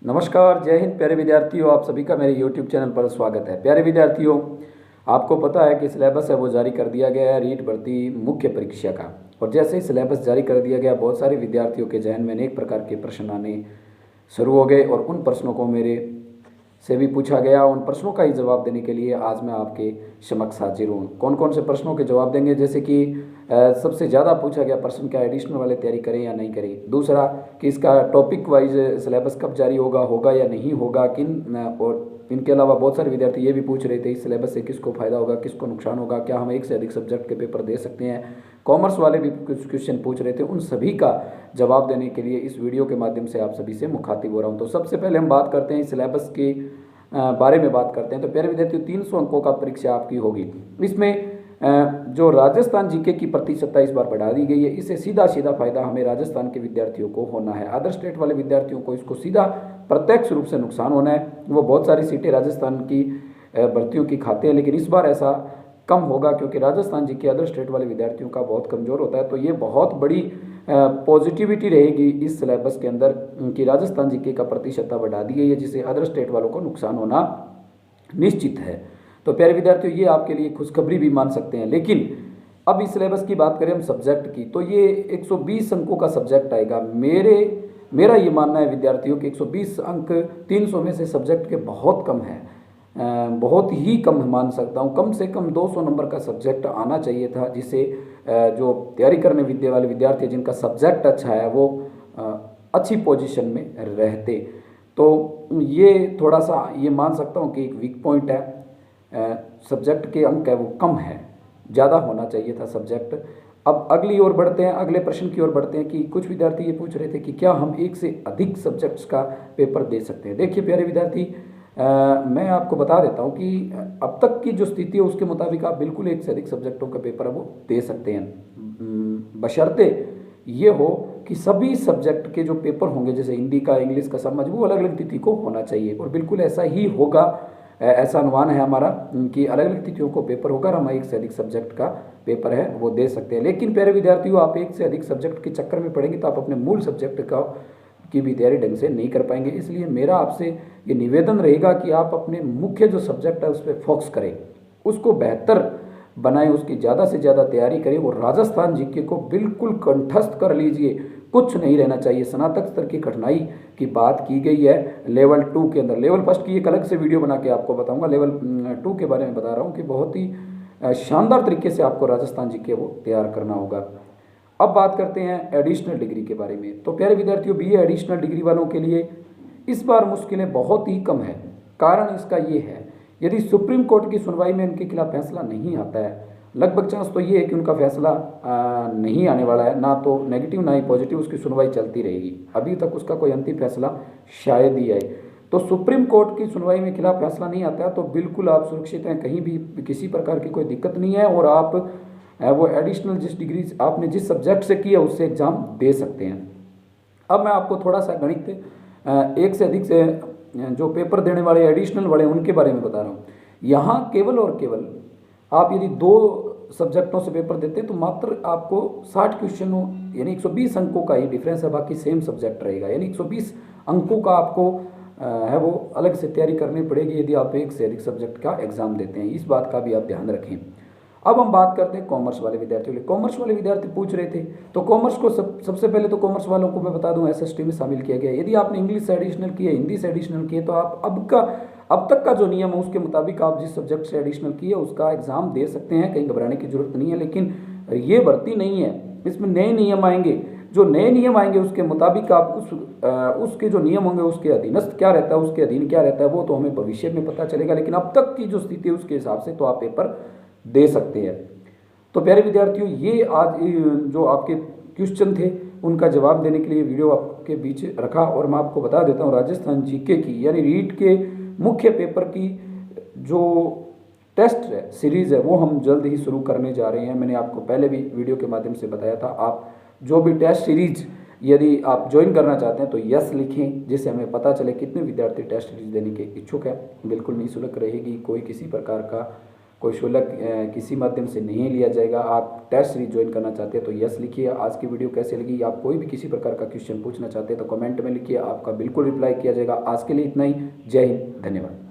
नमस्कार, जय हिंद प्यारे विद्यार्थियों। आप सभी का मेरे YouTube चैनल पर स्वागत है। प्यारे विद्यार्थियों, आपको पता है कि सिलेबस है वो जारी कर दिया गया है रीट भर्ती मुख्य परीक्षा का। और जैसे ही सिलेबस जारी कर दिया गया, बहुत सारे विद्यार्थियों के जहन में अनेक प्रकार के प्रश्न आने शुरू हो गए और उन प्रश्नों को मेरे से भी पूछा गया। उन प्रश्नों का ही जवाब देने के लिए आज मैं आपके समक्ष हाजिर हूँ। कौन कौन से प्रश्नों के जवाब देंगे, जैसे कि सबसे ज़्यादा पूछा गया प्रश्न, क्या एडिशनल वाले तैयारी करें या नहीं करें। दूसरा, कि इसका टॉपिक वाइज सिलेबस कब जारी होगा या नहीं होगा, और इनके अलावा बहुत सारे विद्यार्थी ये भी पूछ रहे थे इस सिलेबस से किसको फ़ायदा होगा, किसको नुकसान होगा, क्या हम एक से अधिक सब्जेक्ट के पेपर दे सकते हैं। कॉमर्स वाले भी कुछ क्वेश्चन पूछ रहे थे। उन सभी का जवाब देने के लिए इस वीडियो के माध्यम से आप सभी से मुखातिब हो रहा हूँ। तो सबसे पहले हम बात करते हैं सिलेबस के बारे में बात करते हैं। तो प्यारे विद्यार्थियों, 300 अंकों का परीक्षा आपकी होगी। इसमें जो राजस्थान जीके की प्रतिशतता इस बार बढ़ा दी गई है। इससे सीधा सीधा फायदा हमें राजस्थान के विद्यार्थियों को होना है। अदर स्टेट वाले विद्यार्थियों को इसको सीधा प्रत्यक्ष रूप से नुकसान होना है। वो बहुत सारी सीटें राजस्थान की भर्तियों की खाते हैं, लेकिन इस बार ऐसा कम होगा क्योंकि राजस्थान जीके अदर स्टेट वाले विद्यार्थियों का बहुत कमज़ोर होता है। तो ये बहुत बड़ी पॉजिटिविटी रहेगी इस सिलेबस के अंदर कि राजस्थान जीके का प्रतिशतता बढ़ा दी गई है, जिससे अदर स्टेट वालों को नुकसान होना निश्चित है। तो प्यारे विद्यार्थियों, ये आपके लिए खुशखबरी भी मान सकते हैं। लेकिन अब इस सिलेबस की बात करें हम सब्जेक्ट की, तो ये 120 अंकों का सब्जेक्ट आएगा। मेरा ये मानना है विद्यार्थियों कि 120 अंक 300 में से सब्जेक्ट के बहुत कम है, बहुत ही कम मान सकता हूँ। कम से कम 200 नंबर का सब्जेक्ट आना चाहिए था, जिससे जो तैयारी करने वाले विद्यार्थी जिनका सब्जेक्ट अच्छा है वो अच्छी पोजीशन में रहते। तो ये थोड़ा सा ये मान सकता हूँ कि एक वीक पॉइंट है। सब्जेक्ट के अंक है वो कम है, ज़्यादा होना चाहिए था सब्जेक्ट। अब अगली ओर बढ़ते हैं, अगले प्रश्न की ओर बढ़ते हैं कि कुछ विद्यार्थी ये पूछ रहे थे कि क्या हम एक से अधिक सब्जेक्ट्स का पेपर दे सकते हैं। देखिए प्यारे विद्यार्थी, मैं आपको बता देता हूँ कि अब तक की जो स्थिति है उसके मुताबिक आप बिल्कुल एक से अधिक सब्जेक्टों का पेपर है वो दे सकते हैं, बशर्ते ये हो कि सभी सब्जेक्ट के जो पेपर होंगे, जैसे हिंदी का, इंग्लिश का, समझ, वो अलग अलग तिथि को होना चाहिए। और बिल्कुल ऐसा ही होगा, ऐसा अनुमान है हमारा कि अलग अलग तिथियों को पेपर होकर हम एक से अधिक सब्जेक्ट का पेपर है वो दे सकते हैं। लेकिन प्यारे विद्यार्थियों, आप एक से अधिक सब्जेक्ट के चक्कर में पड़ेंगे तो आप अपने मूल सब्जेक्ट की भी तैयारी ढंग से नहीं कर पाएंगे। इसलिए मेरा आपसे ये निवेदन रहेगा कि आप अपने मुख्य जो सब्जेक्ट है उस पर फोकस करें, उसको बेहतर बनाएं, उसकी ज़्यादा से ज़्यादा तैयारी करें। और राजस्थान जीके को बिल्कुल कंठस्थ कर लीजिए, कुछ नहीं रहना चाहिए। स्नातक स्तर की कठिनाई की बात की गई है लेवल 2 के अंदर। लेवल फर्स्ट की एक अलग से वीडियो बना के आपको बताऊंगा। लेवल 2 के बारे में बता रहा हूँ कि बहुत ही शानदार तरीके से आपको राजस्थान जीके वो तैयार करना होगा। अब बात करते हैं एडिशनल डिग्री के बारे में। तो प्यारे विद्यार्थियों, बीए एडिशनल डिग्री वालों के लिए इस बार मुश्किलें बहुत ही कम है। कारण इसका ये है, यदि सुप्रीम कोर्ट की सुनवाई में इनके खिलाफ फैसला नहीं आता है, लगभग चांस तो ये है कि उनका फैसला नहीं आने वाला है, ना तो नेगेटिव ना ही पॉजिटिव, उसकी सुनवाई चलती रहेगी। अभी तक उसका कोई अंतिम फैसला शायद ही आए। तो सुप्रीम कोर्ट की सुनवाई में खिलाफ फैसला नहीं आता है तो बिल्कुल आप सुरक्षित हैं, कहीं भी किसी प्रकार की कोई दिक्कत नहीं है। और आप वो एडिशनल जिस डिग्री आपने जिस सब्जेक्ट से की है उससे एग्ज़ाम दे सकते हैं। अब मैं आपको थोड़ा सा गणित, एक से अधिक से जो पेपर देने वाले एडिशनल वाले उनके बारे में बता रहा हूँ। यहाँ केवल और केवल आप यदि 2 सब्जेक्टों से पेपर देते हैं तो मात्र आपको 60 क्वेश्चनों यानी 120 अंकों का ही डिफरेंस है, बाकी सेम सब्जेक्ट रहेगा। यानी 120 अंकों का आपको है वो अलग से तैयारी करनी पड़ेगी यदि आप एक से अधिक सब्जेक्ट का एग्जाम देते हैं। इस बात का भी आप ध्यान रखें। अब हम बात करते हैं कॉमर्स वाले विद्यार्थियों के लिए। कॉमर्स वाले विद्यार्थी पूछ रहे थे, तो कॉमर्स को सबसे पहले तो कॉमर्स वालों को मैं बता दूं एसएसटी में शामिल किया गया है। यदि आपने इंग्लिश से एडिशनल किए, हिंदी से एडिशनल किए, तो आप अब तक का जो नियम है उसके मुताबिक आप जिस सब्जेक्ट से एडिशनल किए उसका एग्जाम दे सकते हैं, कहीं घबराने की जरूरत नहीं है। लेकिन ये भर्ती नहीं है, इसमें नए नियम आएंगे। जो नए नियम आएंगे उसके मुताबिक आप उसके जो नियम होंगे उसके अधीनस्थ क्या रहता है, उसके अधीन क्या रहता है, वो तो हमें भविष्य में पता चलेगा। लेकिन अब तक की जो स्थिति है उसके हिसाब से तो आप पेपर दे सकते हैं। तो प्यारे विद्यार्थियों, ये आज जो आपके क्वेश्चन थे उनका जवाब देने के लिए वीडियो आपके बीच रखा। और मैं आपको बता देता हूँ राजस्थान जीके की यानी रीट के मुख्य पेपर की जो टेस्ट है सीरीज़ है वो हम जल्द ही शुरू करने जा रहे हैं। मैंने आपको पहले भी वीडियो के माध्यम से बताया था। आप जो भी टेस्ट सीरीज यदि आप ज्वाइन करना चाहते हैं तो यस लिखें, जिससे हमें पता चले कितने विद्यार्थी टेस्ट सीरीज देने के इच्छुक हैं। बिल्कुल निःशुल्क रहेगी, कोई किसी प्रकार का कोई शुल्क किसी माध्यम से नहीं लिया जाएगा। आप टेस्ट सीरीज ज्वाइन करना चाहते हैं तो यस लिखिए। आज की वीडियो कैसे लगी, आप कोई भी किसी प्रकार का क्वेश्चन पूछना चाहते हैं तो कमेंट में लिखिए, आपका बिल्कुल रिप्लाई किया जाएगा। आज के लिए इतना ही। जय हिंद, धन्यवाद।